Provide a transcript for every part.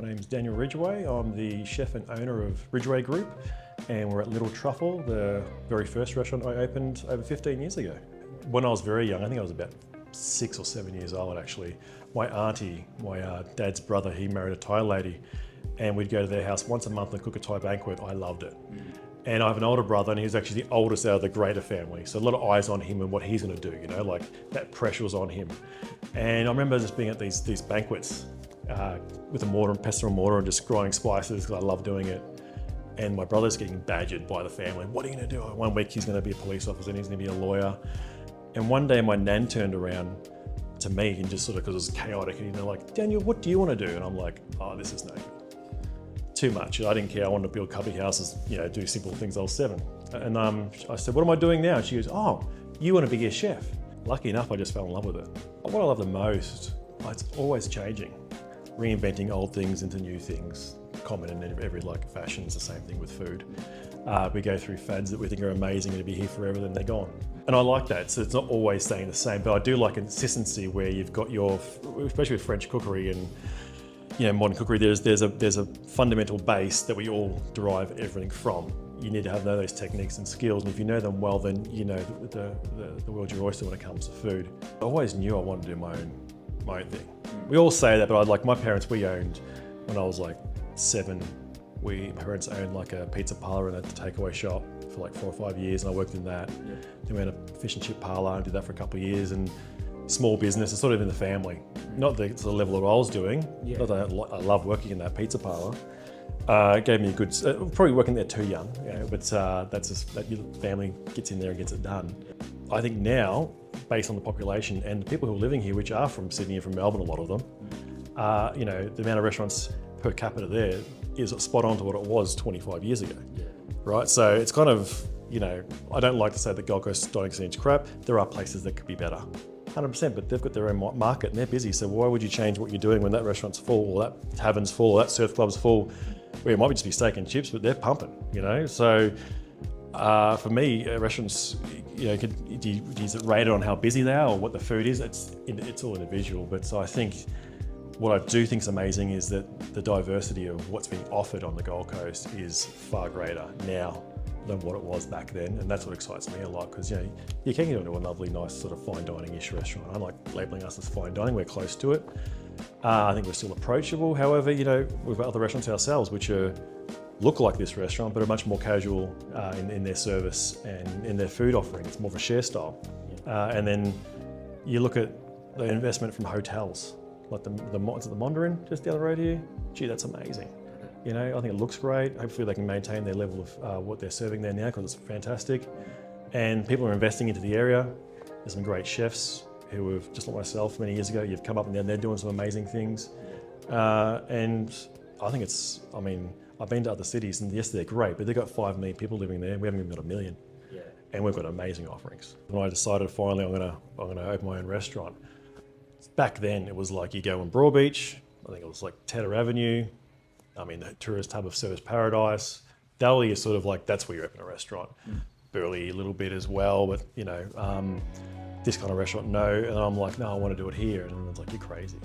My name's Daniel Ridgeway. I'm the chef and owner of Ridgeway Group, and we're at Little Truffle, the very first restaurant I opened over 15 years ago. When I was very young, I think I was about 6 or 7 years old actually, my auntie, my dad's brother, he married a Thai lady, and we'd go to their house once a month and cook a Thai banquet. I loved it. And I have an older brother, and he's actually the oldest out of the greater family. So a lot of eyes on him and what he's gonna do, you know, like that pressure was on him. And I remember just being at these banquets with a mortar and pestle and mortar and just grinding spices because I love doing it. And my brother's getting badgered by the family. What are you gonna do? One week he's gonna be a police officer and he's gonna be a lawyer. And one day my nan turned around to me and just sort of, because it was chaotic, and you know, like, Daniel, what do you wanna do? And I'm like, oh, this is no good. Too much. I didn't care. I wanted to build cubby houses, you know, do simple things. I was 7. And I said, what am I doing now? And she goes, oh, you want to be a chef. Lucky enough, I just fell in love with it. What I love the most, it's always changing. Reinventing old things into new things. Common in every like fashion. It's the same thing with food. We go through fads that we think are amazing and to be here forever, then they're gone. And I like that. So it's not always staying the same, but I do like consistency where you've got your, especially with French cookery and modern cookery, there's a fundamental base that we all derive everything from. You need to know those techniques and skills, and if you know them well, then you know the world's your oyster when it comes to food. I always knew I wanted to do my own thing. We all say that, but my parents, we owned, when I was like 7, my parents owned like a pizza parlor and a takeaway shop for like 4 or 5 years, and I worked in that. Yeah. Then we had a fish and chip parlor and did that for a couple of years, and small business, it's sort of in the family. Not the sort of level that I was doing, not that I love working in that pizza parlor. It gave me a good, probably working there too young, but that's just, that your family gets in there and gets it done. I think now, based on the population and the people who are living here, which are from Sydney and from Melbourne, a lot of them, the amount of restaurants per capita there is spot on to what it was 25 years ago, right? So it's kind of, I don't like to say the Gold Coast dining scene's crap. There are places that could be better. 100%, but they've got their own market and they're busy. So why would you change what you're doing when that restaurant's full, or that tavern's full, or that surf club's full, where it might just be steak and chips, but they're pumping, So for me, restaurants, is it rated on how busy they are or what the food is? It's all individual. But so I think what I do think is amazing is that the diversity of what's being offered on the Gold Coast is far greater now than what it was back then, and that's what excites me a lot, because you can get into a lovely, nice sort of fine dining-ish restaurant. I like labelling us as fine dining. We're close to it. I think we're still approachable. However, we've got other restaurants ourselves which look like this restaurant, but are much more casual in their service and in their food offering. It's more of a share style. And then you look at the investment from hotels, like the Mandarin just down the road here. Gee, that's amazing. I think it looks great. Hopefully they can maintain their level of what they're serving there now, because it's fantastic. And people are investing into the area. There's some great chefs who have, just like myself many years ago, you've come up and down, they're doing some amazing things. And I think I've been to other cities, and yes, they're great, but they've got 5 million people living there. We haven't even got 1 million. Yeah. And we've got amazing offerings. When I decided finally I'm gonna open my own restaurant, back then it was like you go in Broadbeach, I think it was like Tedder Avenue, the tourist hub of Service Paradise. Dally is sort of like, that's where you open a restaurant. Burleigh a little bit as well, but this kind of restaurant, no. And I'm like, no, I want to do it here. And everyone's like, you're crazy.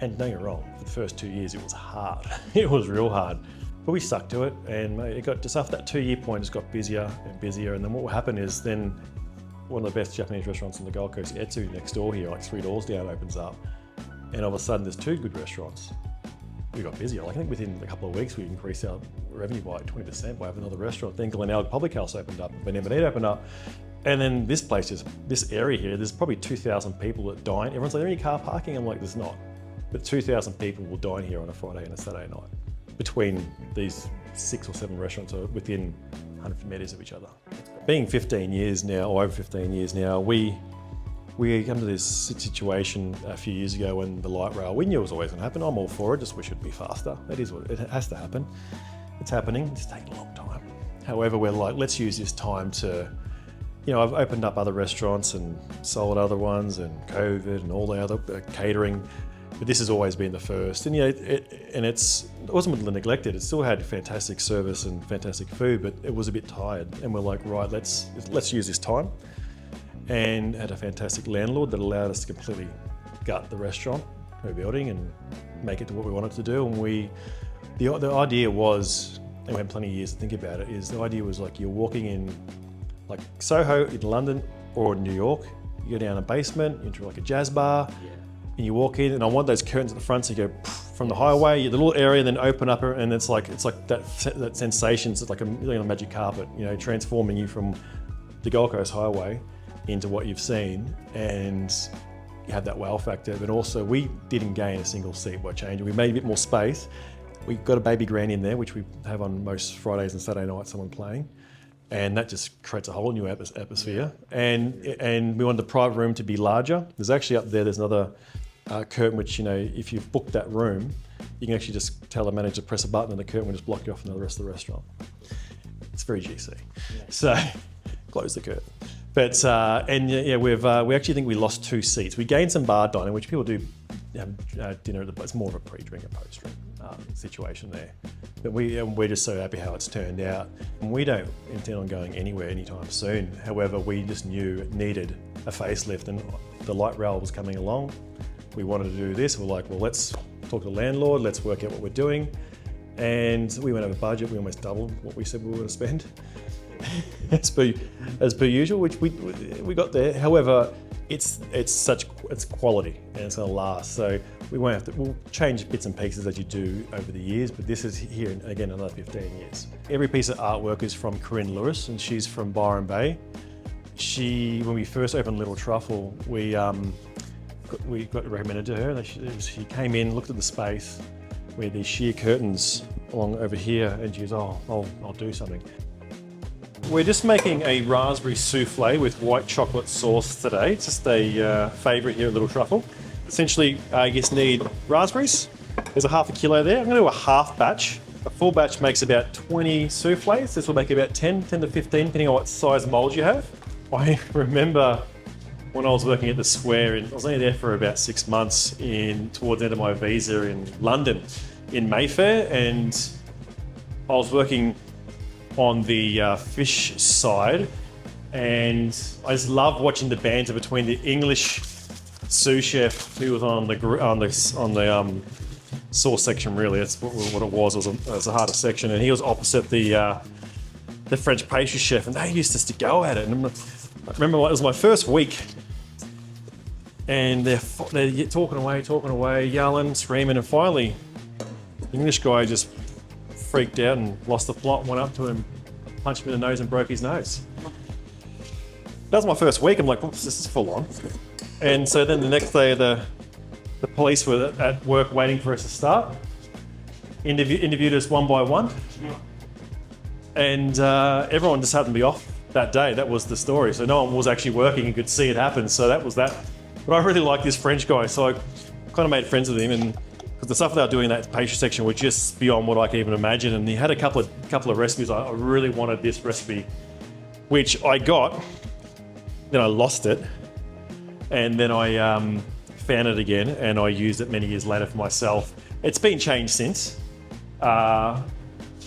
And don't get me wrong, for the first 2 years, it was hard. It was real hard. But we stuck to it, and it got just after that 2-year point, it just got busier and busier. And then what will happen is then one of the best Japanese restaurants on the Gold Coast, Etsu, next door here, like 3 doors down, opens up. And all of a sudden, there's 2 good restaurants. We got busier. I think within a couple of weeks, we increased our revenue by 20% by having another restaurant. Then Glenelg Public House opened up, Benemonite opened up. And then this place, this area here, there's probably 2,000 people that dine. Everyone's like, are there any car parking? I'm like, there's not. But 2,000 people will dine here on a Friday and a Saturday night. Between these 6 or 7 restaurants are within 100 metres of each other. Being 15 years now, or over 15 years now, we come to this situation a few years ago when the light rail, we knew it was always going to happen. I'm all for it, just wish it'd be faster. That is what it has to happen. It's happening, it's taking a long time. However, we're like, let's use this time to, I've opened up other restaurants and sold other ones, and COVID and all the other catering, but this has always been the first. And it wasn't neglected. It still had fantastic service and fantastic food, but it was a bit tired. And we're like, right, let's use this time. And had a fantastic landlord that allowed us to completely gut the restaurant we're building and make it to what we wanted to do. And the idea was, and we had plenty of years to think about it, is the idea was like you're walking in like Soho in London or New York, you go down a basement, you enter like a jazz bar, and you walk in, and I want those curtains at the front, so you go from the highway, the little area, then open up, and it's like that sensation. It's like a magic carpet, you know, transforming you from the Gold Coast Highway into what you've seen, and you have that wow factor. But also, we didn't gain a single seat by changing. We made a bit more space. We got a baby grand in there, which we have on most Fridays and Saturday nights, someone playing. And that just creates a whole new atmosphere. And we wanted the private room to be larger. There's actually up there's another curtain, which, you know, if you've booked that room, you can actually just tell the manager to press a button and the curtain will just block you off from the rest of the restaurant. It's very GC. So close the curtain. But, we actually think we lost 2 seats. We gained some bar dining, which people do have dinner at it's more of a pre-drink and post-drink situation there. But we're just so happy how it's turned out. And we don't intend on going anywhere anytime soon. However, we just knew it needed a facelift, and the light rail was coming along. We wanted to do this. We're like, well, let's talk to the landlord. Let's work out what we're doing. And we went over budget. We almost doubled what we said we were going to spend, as per usual, which we got there. However, it's quality and it's going to last. So we'll change bits and pieces as you do over the years, but this is here again another 15 years. Every piece of artwork is from Corinne Lewis, and she's from Byron Bay. When we first opened Little Truffle, we got recommended to her. She came in, looked at the space. We had these sheer curtains along over here, and she goes, "Oh, I'll do something." We're just making a raspberry souffle with white chocolate sauce today. It's just a favourite here at Little Truffle. Essentially, you just need raspberries. There's a half a kilo there. I'm going to do a half batch. A full batch makes about 20 souffles. This will make about 10 to 15, depending on what size mould you have. I remember when I was working at the Square, and I was only there for about 6 months towards the end of my visa in London, in Mayfair, and I was working on the fish side, and I just love watching the banter between the English sous chef who was on the sauce section. Really, that's what it was. It was a harder section, and he was opposite the French pastry chef, and they used just to go at it. And I remember it was my first week, and they're talking away, yelling, screaming, and finally, the English guy just freaked out and lost the plot, went up to him, punched him in the nose and broke his nose. That was my first week. I'm like, this is full on. And so then the next day, the police were at work waiting for us to start, interviewed us one by one. And everyone just happened to be off that day. That was the story. So no one was actually working and could see it happen. So that was that. But I really liked this French guy. So I kind of made friends with him, and because the stuff they were doing in that pastry section was just beyond what I could even imagine. And he had a couple of recipes. I really wanted this recipe, which I got. Then I lost it, and then I found it again, and I used it many years later for myself. It's been changed since. I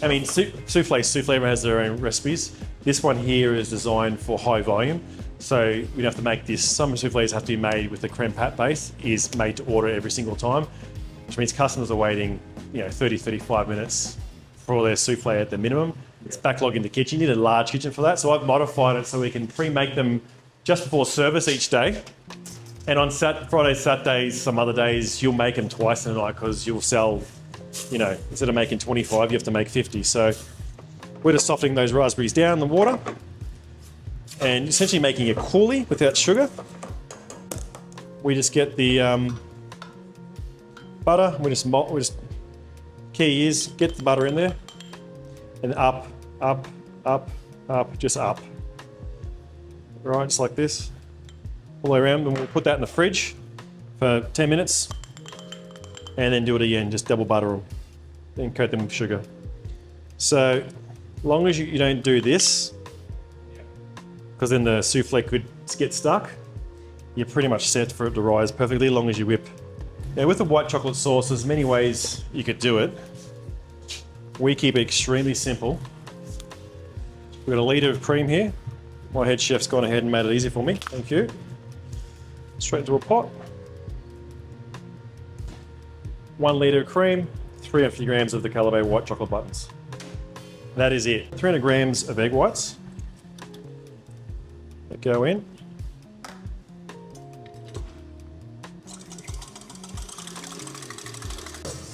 mean, souffle has their own recipes. This one here is designed for high volume, so we don't have to make this. Some souffles have to be made with the creme pat base, is made to order every single time, which means customers are waiting, 30-35 minutes for their souffle at the minimum. It's backlogged in the kitchen. You need a large kitchen for that, so I've modified it so we can pre-make them just before service each day. And on Fridays, Saturdays, some other days, you'll make them twice in a night because you'll sell, instead of making 25, you have to make 50. So we're just softening those raspberries down in the water and essentially making a coulis without sugar. We just get the butter. We just key is get the butter in there and up, just up. Right, just like this, all the way around, and we'll put that in the fridge for 10 minutes and then do it again, just double butter them, then coat them with sugar. So long as you don't do this, because then the souffle could get stuck, you're pretty much set for it to rise perfectly, as long as you whip. Now with the white chocolate sauce, there's many ways you could do it. We keep it extremely simple. We've got a litre of cream here. My head chef's gone ahead and made it easy for me, thank you. Straight into a pot. 1 litre of cream, 350 grams of the Calibre white chocolate buttons. That is it. 300 grams of egg whites that go in.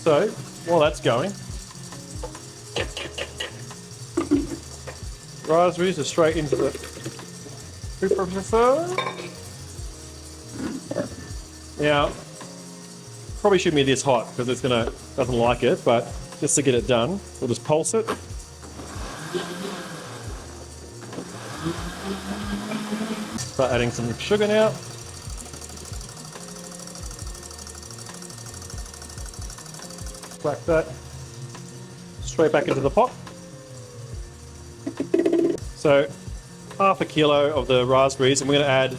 So, while that's going, raspberries are straight into the prefer. Now, probably shouldn't be this hot because doesn't like it, but just to get it done, we'll just pulse it. Start adding some sugar now. Whack that straight back into the pot. So, half a kilo of the raspberries, and we're going to add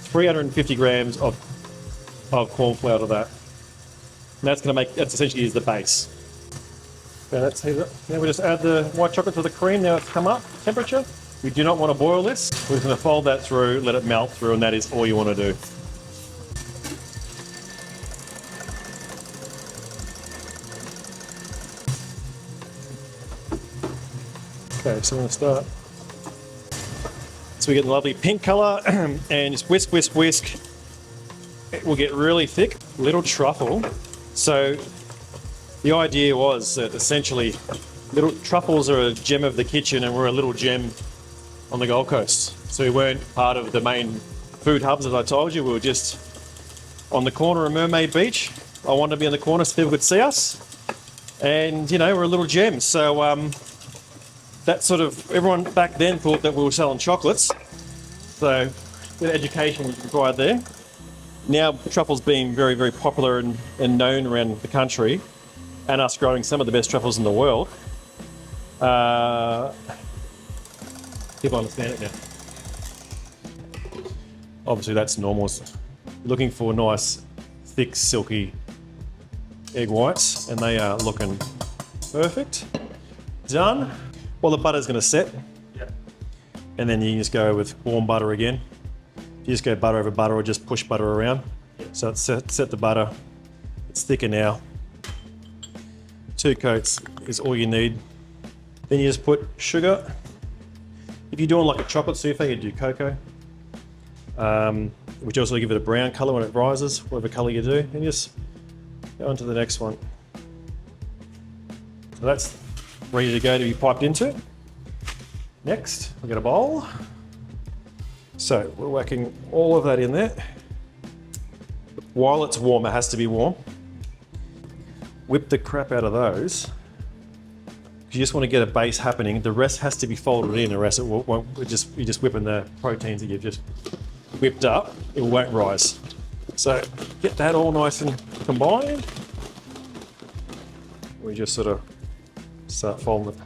350 grams of corn flour to that. And that's essentially is the base. Okay, let's heat it up. Now we just add the white chocolate to the cream. Now it's come up temperature. We do not want to boil this. We're just going to fold that through, let it melt through, and that is all you want to do. Okay, so I'm going to start. So we get the lovely pink colour, and just whisk, whisk, whisk. It will get really thick. Little Truffle. So the idea was that essentially little truffles are a gem of the kitchen, and we're a little gem on the Gold Coast. So we weren't part of the main food hubs, as I told you. We were just on the corner of Mermaid Beach. I wanted to be on the corner so people could see us. And, you know, we're a little gem. So that sort of, everyone back then thought that we were selling chocolates. So the education was required there. Now truffles being very, very popular and known around the country, and us growing some of the best truffles in the world, people understand it now. Obviously that's normal. Looking for nice, thick, silky egg whites, and they are looking perfect. Done. Well, the butter's going to set, and then you can just go with warm butter again. You just go butter over butter, or just push butter around. So it's set the butter. It's thicker now. 2 coats is all you need. Then you just put sugar. If you're doing like a chocolate souffle, you do cocoa, which also give it a brown colour when it rises, whatever colour you do. And just go on to the next one. So that's ready to go to be piped into. Next, we'll get a bowl. So we're whacking all of that in there. While it's warm, it has to be warm. Whip the crap out of those. You just want to get a base happening. The rest has to be folded in, or else you're just whipping the proteins that you've just whipped up. It won't rise. So get that all nice and combined. We just sort of start folding it.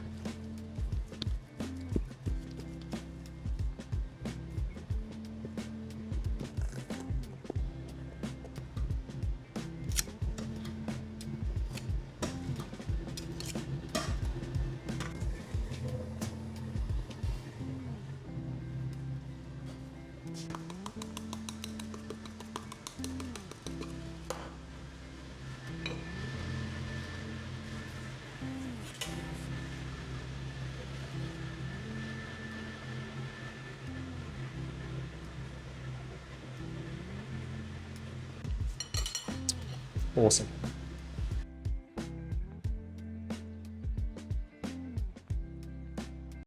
Awesome.